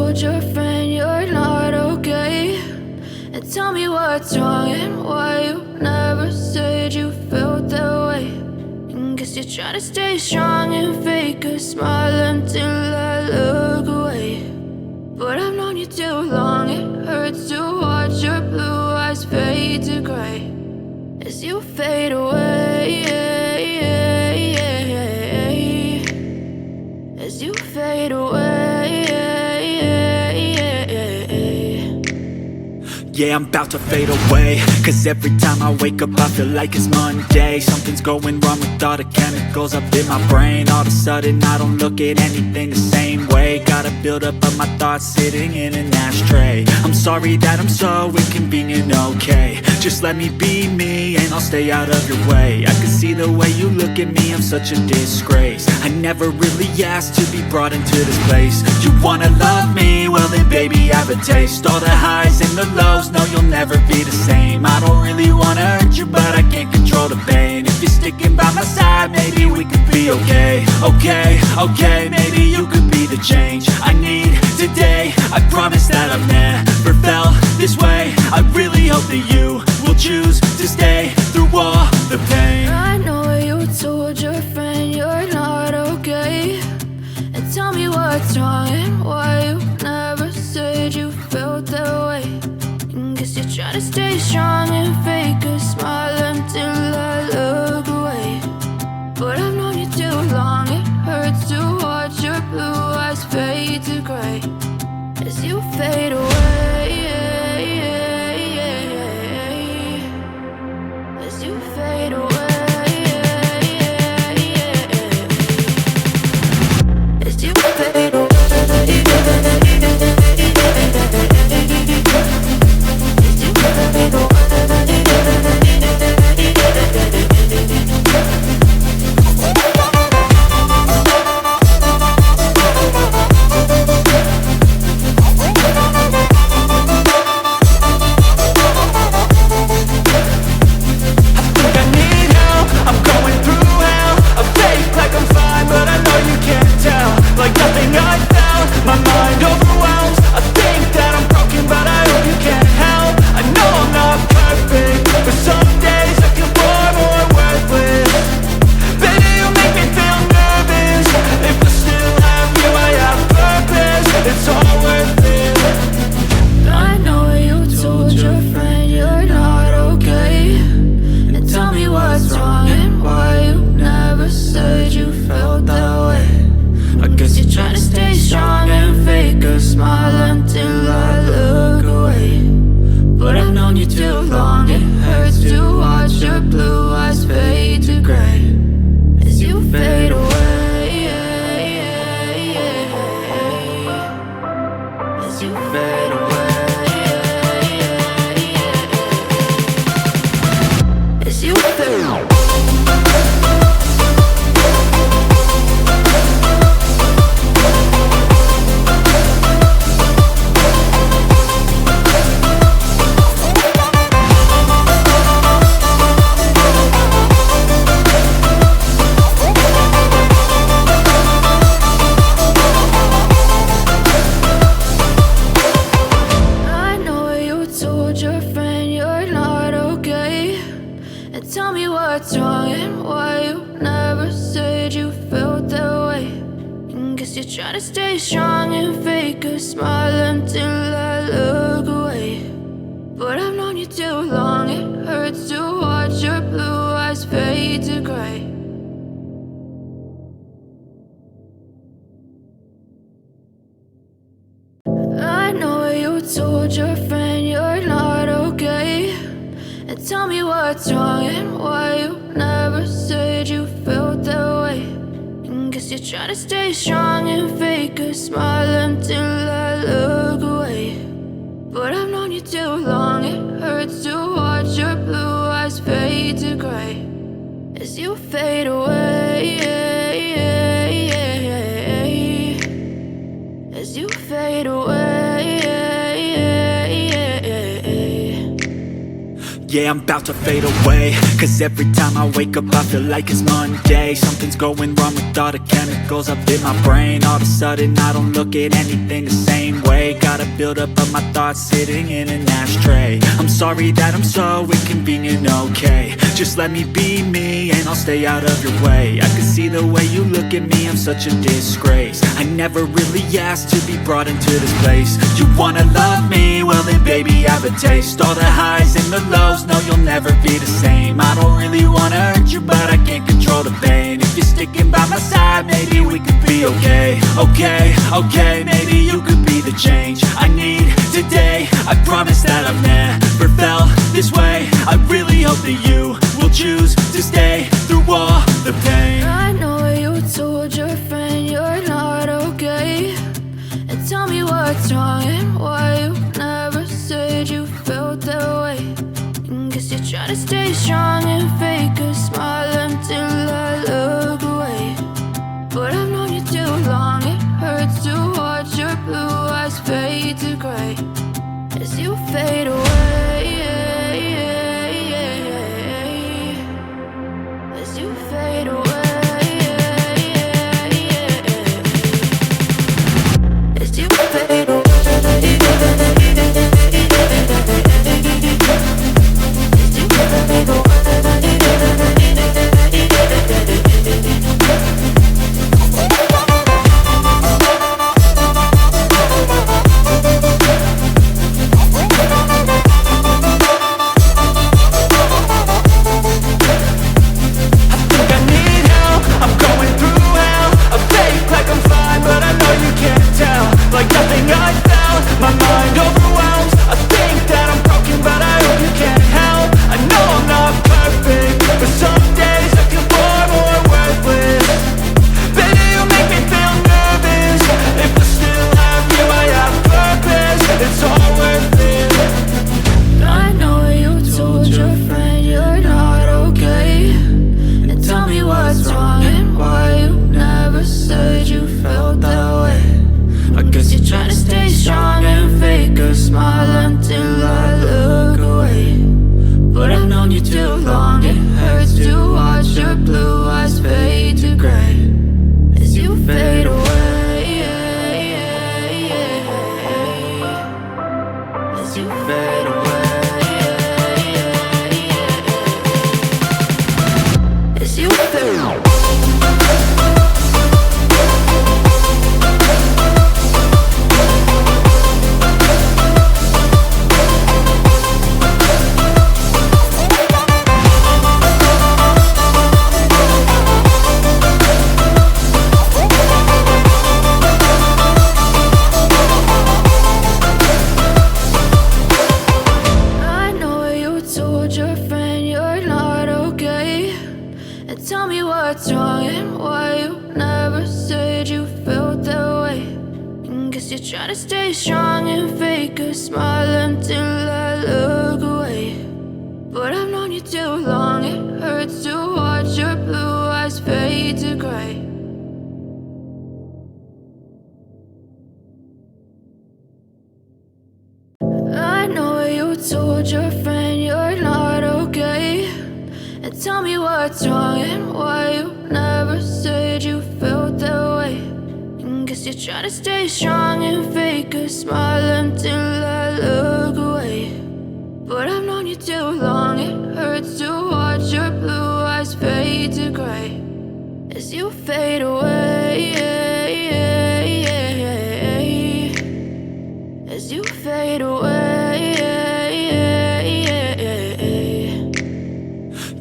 told your friend you're not okay? And tell me what's wrong and why you never said you felt that way. And guess you're trying to stay strong and fake a smile until I look away. But I've known you too long, it hurts to watch your blue eyes fade to gray as you fade away, as you fade away. Yeah, I'm about to fade away, cause every time I wake up I feel like it's Monday. Something's going wrong with all the chemicals up in my brain. All of a sudden I don't look at anything the same way. Gotta build up of my thoughts sitting in an ashtray. I'm sorry that I'm so inconvenient, okay? Just let me be me and I'll stay out of your way. I can see the way you look at me, I'm such a disgrace. I never really asked to be brought into this place. You wanna love me? Well then baby, have a taste. All the highs and the lows, no, you'll never be the same. I don't really wanna hurt you, but I can't control the pain. If you're sticking by my side, maybe we could be okay. Okay, maybe you could be the change I need today. I promise that I've never felt this way. I really hope that you will choose to stay through all the pain. I know you told your friend you're not okay. And tell me what's wrong and why you never said you felt that way. Guess you're trying to stay strong and fake a smile until I look away. But I've known you too long, it hurts to watch your blue eyes fade to gray as you fade away, as you fade away, as you fade away. Told your friend you're not okay. And tell me what's wrong and why you never said you felt that way. And guess you're trying to stay strong and fake a smile until I look away. But I've known you too long, it hurts to watch your blue eyes fade to gray as you fade away, as you fade away. Yeah, I'm about to fade away, cause every time I wake up I feel like it's Monday. Something's going wrong with all the chemicals up in my brain. All of a sudden I don't look at anything the same way. Got a buildup of my thoughts sitting in an ashtray. I'm sorry that I'm so inconvenient, okay. Just let me be me and I'll stay out of your way. I can see the way you look at me, I'm such a disgrace. I never really asked to be brought into this place. You wanna love me? Well then baby I have a taste. All the highs and the lows, no you'll never be the same. I don't really wanna hurt you but I can't control the pain. If you're sticking by my side maybe we could be okay. Okay, maybe you could be the change I need today. I promise that I've never felt this way. I really hope that you will choose to stay through all the pain. I know you told your friend you're not okay, and tell me what's wrong and why you never said you felt that way. Guess you're trying to stay strong and fake a smile until I look away. But I've known you too long, it hurts to watch your blue eyes fade to gray as you fade away. As you fade away. As you fade away. Told your friend you're not okay, and tell me what's wrong and why you never said you felt that way. Guess you're trying to stay strong and fake a smile until I look away. But I've known you too long, it hurts to watch your blue eyes fade to gray as you fade away. As you fade away.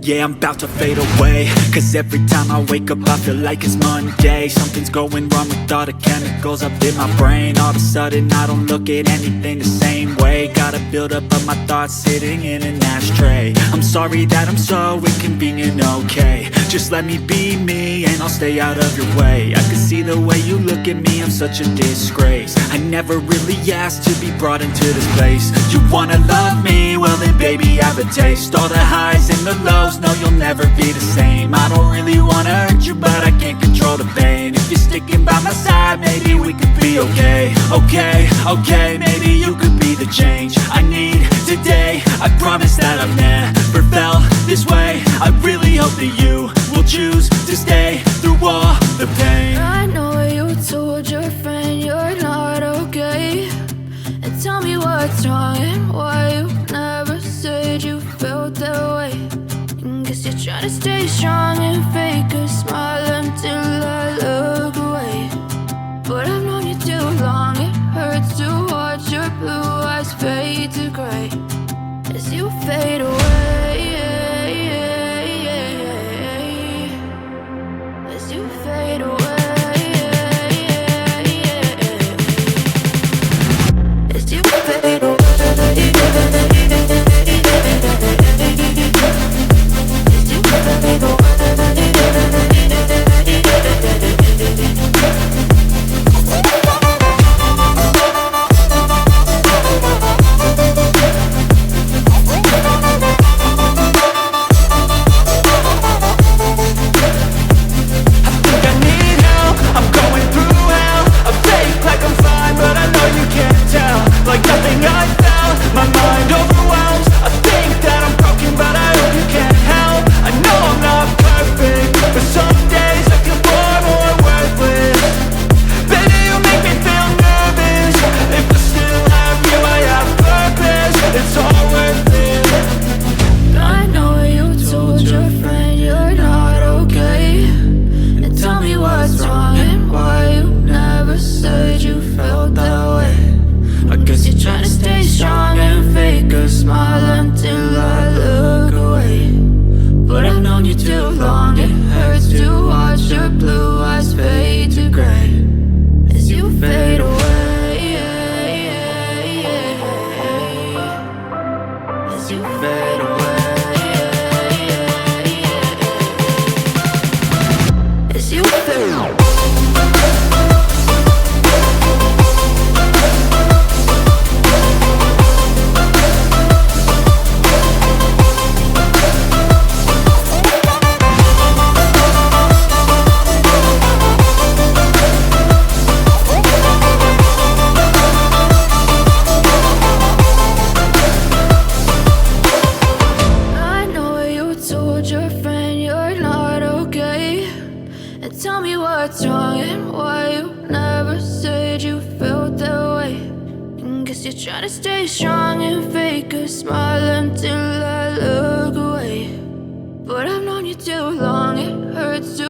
Yeah, I'm about to fade away, cause every time I wake up I feel like it's Monday. Something's going wrong with all the chemicals up in my brain. All of a sudden I don't look at anything the same way. Got a buildup of my thoughts sitting in an ashtray. I'm sorry that I'm so inconvenient, okay. Just let me be me and I'll stay out of your way. I can see the way you look at me, I'm such a disgrace. I never really asked to be brought into this place. You wanna love me? Well then baby I have a taste. All the highs and the lows, no you'll never be the same. I don't really wanna hurt you but I can't control the pain. If you're sticking by my side maybe we could be okay. Okay, maybe you could be the change I need today. I promise that I've never felt this way. I really hope that you will choose to stay through all the pain. I know you told your friend you're not okay, and tell me what's wrong and why you never said you felt that way. And guess you're trying to stay strong and fake a smile until I look away. But I've known you too long, it hurts to watch your blue eyes fade to gray as you fade away, as you fade away. As you fade away, as you fade away. Like nothing I found, my mind overwhelms. I think that I'm broken, but I hope you can't help. I know I'm not perfect, but some days I feel far more worthless. Baby, you make me feel nervous. If I still have you, I have purpose. It's all worth it. I know you told your friend you're not okay, and tell me what's wrong and why you never said you felt that way. I guess you're trying to stay strong and fake a smile until I look away. But I've known you too long, it hurts to watch your blue eyes fade to gray as you fade away, as you fade away, as you fade away. Your friend you're not okay, and tell me what's wrong and why you never said you felt that way. And guess you're trying to stay strong and fake a smile until I look away. But I've known you too long, it hurts to